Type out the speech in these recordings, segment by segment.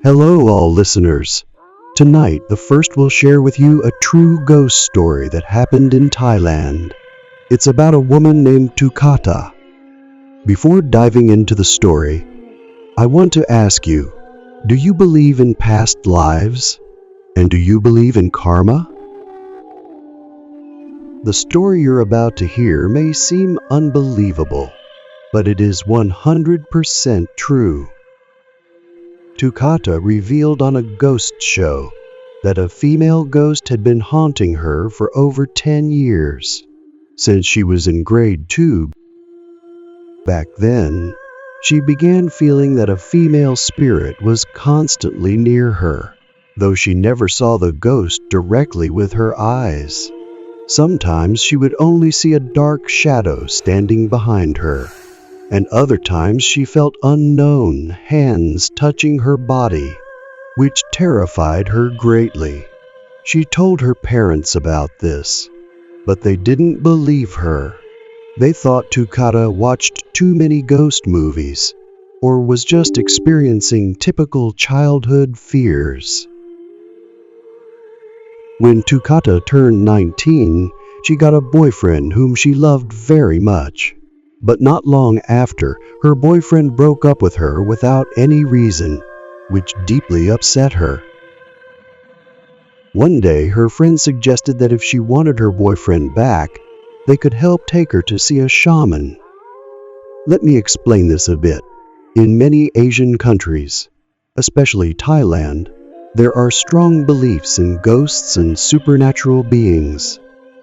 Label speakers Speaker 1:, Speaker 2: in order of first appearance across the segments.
Speaker 1: Hello all listeners. Tonight the first will share with you a true ghost story that happened in Thailand. It's about a woman named Tukata. Before diving into the story, I want to ask you, do you believe in past lives? And do you believe in karma? The story you're about to hear may seem unbelievable, but it is 100% true. Tukata revealed on a ghost show that a female ghost had been haunting her for over 10 years, since she was in grade 2. Back then, she began feeling that a female spirit was constantly near her, though she never saw the ghost directly with her eyes. Sometimes she would only see a dark shadow standing behind her, and other times she felt unknown hands touching her body, which terrified her greatly. She told her parents about this, but they didn't believe her. They thought Tukata watched too many ghost movies, or was just experiencing typical childhood fears. When Tukata turned 19, she got a boyfriend whom she loved very much. But not long after, her boyfriend broke up with her without any reason, which deeply upset her. One day, her friend suggested that if she wanted her boyfriend back, they could help take her to see a shaman. Let me explain this a bit. In many Asian countries, especially Thailand, there are strong beliefs in ghosts and supernatural beings.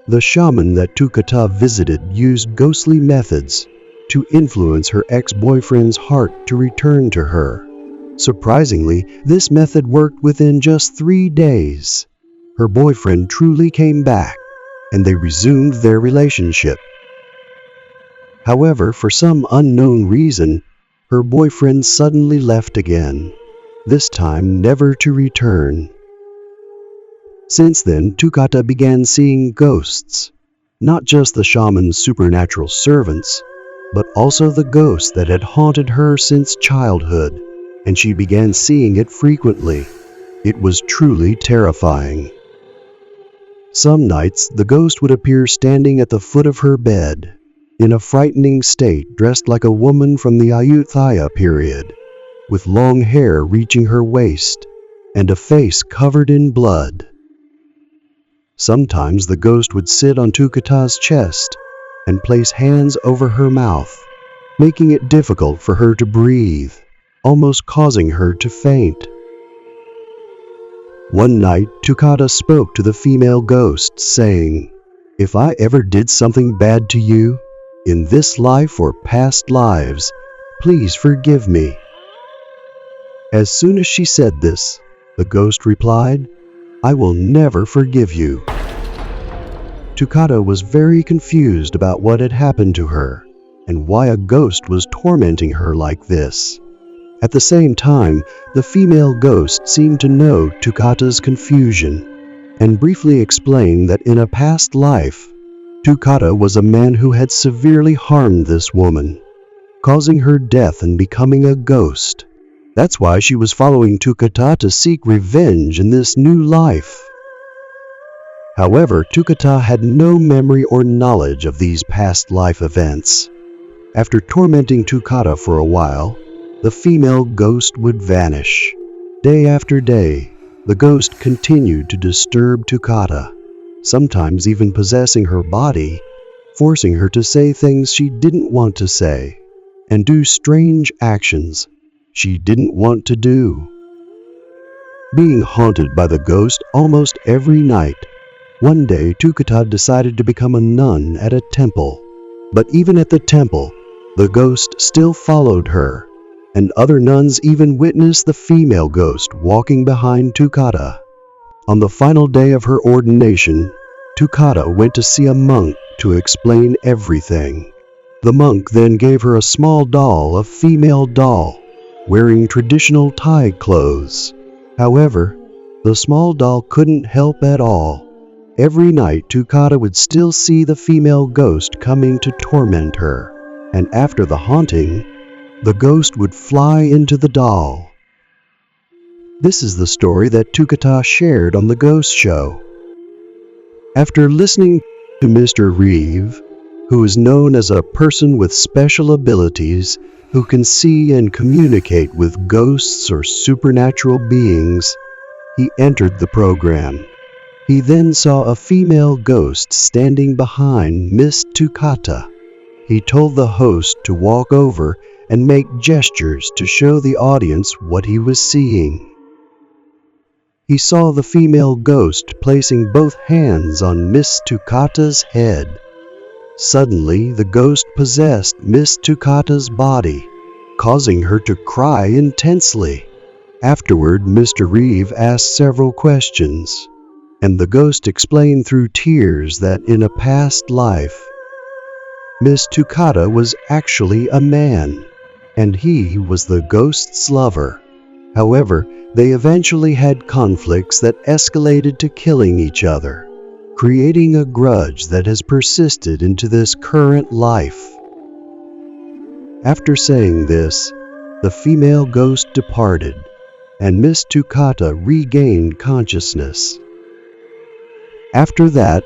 Speaker 1: The shaman that Tukata visited used ghostly methods to influence her ex-boyfriend's heart to return to her. Surprisingly, this method worked within just 3 days. Her boyfriend truly came back, and they resumed their relationship. However, for some unknown reason, her boyfriend suddenly left again, this time never to return. Since then, Tukata began seeing ghosts, not just the shaman's supernatural servants, but also the ghost that had haunted her since childhood, and she began seeing it frequently. It was truly terrifying. Some nights, the ghost would appear standing at the foot of her bed, in a frightening state, dressed like a woman from the Ayutthaya period, with long hair reaching her waist, and a face covered in blood. Sometimes the ghost would sit on Tukata's chest and place hands over her mouth, making it difficult for her to breathe, almost causing her to faint. One night, Tukata spoke to the female ghost, saying, "If I ever did something bad to you, in this life or past lives, please forgive me." As soon as she said this, the ghost replied, "I will never forgive you." Tukata was very confused about what had happened to her and why a ghost was tormenting her like this. At the same time, the female ghost seemed to know Tukata's confusion and briefly explained that in a past life, Tukata was a man who had severely harmed this woman, causing her death and becoming a ghost. That's why she was following Tukata to seek revenge in this new life. However, Tukata had no memory or knowledge of these past life events. After tormenting Tukata for a while, the female ghost would vanish. Day after day, the ghost continued to disturb Tukata, sometimes even possessing her body, forcing her to say things she didn't want to say, and do strange actions she didn't want to do. Being haunted by the ghost almost every night, one day Tukata decided to become a nun at a temple. But even at the temple, the ghost still followed her, and other nuns even witnessed the female ghost walking behind Tukata. On the final day of her ordination, Tukata went to see a monk to explain everything. The monk then gave her a small doll, a female doll, wearing traditional Thai clothes. However, the small doll couldn't help at all. Every night, Tukata would still see the female ghost coming to torment her, and after the haunting, the ghost would fly into the doll. This is the story that Tukata shared on the Ghost Show. After listening to Mr. Reeve, who is known as a person with special abilities who can see and communicate with ghosts or supernatural beings, he entered the program. He then saw a female ghost standing behind Miss Tukata. He told the host to walk over and make gestures to show the audience what he was seeing. He saw the female ghost placing both hands on Miss Tukata's head. Suddenly, the ghost possessed Miss Tukata's body, causing her to cry intensely. Afterward, Mr. Reeve asked several questions, and the ghost explained through tears that in a past life, Miss Tukata was actually a man, and he was the ghost's lover. However, they eventually had conflicts that escalated to killing each other, creating a grudge that has persisted into this current life. After saying this, the female ghost departed, and Miss Tukata regained consciousness. After that,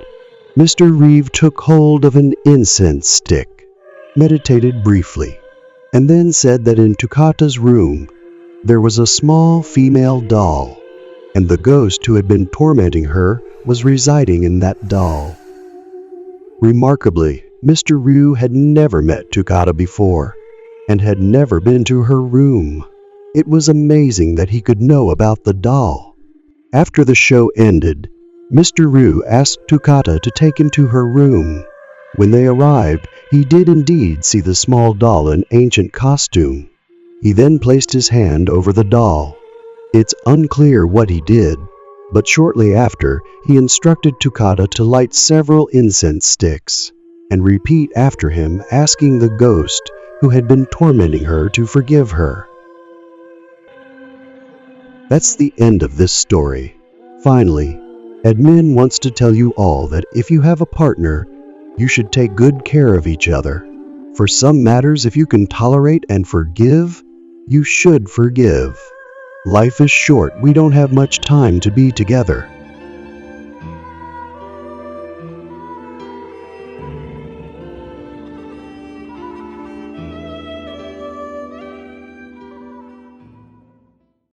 Speaker 1: Mr. Reeve took hold of an incense stick, meditated briefly, and then said that in Tukata's room there was a small female doll, and the ghost who had been tormenting her was residing in that doll. Remarkably, Mr. Ryu had never met Tukata before, and had never been to her room. It was amazing that he could know about the doll. After the show ended, Mr. Ryu asked Tukata to take him to her room. When they arrived, he did indeed see the small doll in ancient costume. He then placed his hand over the doll. It's unclear what he did, but shortly after, he instructed Tukata to light several incense sticks and repeat after him, asking the ghost who had been tormenting her to forgive her. That's the end of this story. Finally, Admin wants to tell you all that if you have a partner, you should take good care of each other. For some matters, if you can tolerate and forgive, you should forgive. Life is short. We don't have much time to be together.